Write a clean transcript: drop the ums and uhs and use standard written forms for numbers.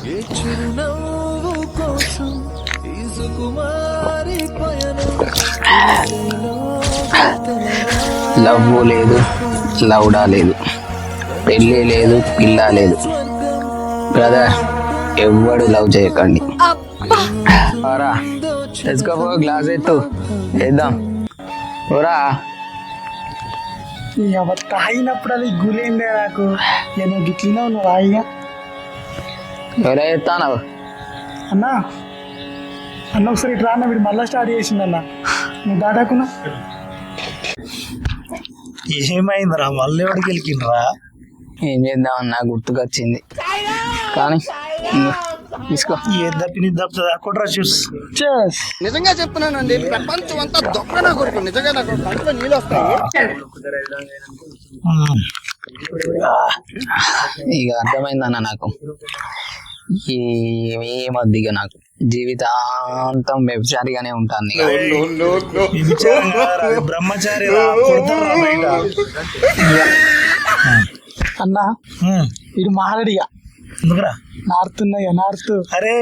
Love లేదు, లౌడా లేదు, పెళ్ళి లేదు, పిల్ల లేదు. బ్రదర్, ఎవ్వడు లవ్ చేయకండి. ఓరా తెచ్చుకోపో, గ్లాస్ ఎత్తు వేద్దాం. ఓరా తాగినప్పుడు అది గులేందే నాకు. నేను గిట్లినా ఉన్నావు హాయిగా. ఎవరా ఎత్తాను అన్నా అన్న ఒకసారి ఇట్లా అన్న, వీడు మళ్ళీ స్టార్ట్ చేసిందన్న. నువ్వు దాటాకున్నా ఏమైందిరా? మళ్ళీ ఎవరికి వెళ్ళిండ్రా? ఏం చేద్దామన్నా గుర్తుకొచ్చింది కానీ తీసుకో. ఏ దప్పి దప్పుతుందా? కొట్రా చూస్. నిజంగా చెప్తున్నానండి, ప్రపంచం అంతా దొంగ నా కొడుకు. నిజంగా నాకు కంట్లో నీళ్ళు వస్తాయి. ఇక అర్థమైందన్న నాకు. ఏమద్దిగా నాకు జీవితాంతం వ్యభిచారిగానే ఉంటాను. బ్రహ్మచారి అన్నా ఇది మారడిగా. ఎందుకురా నార్తున్నాయా? నార్తు అరే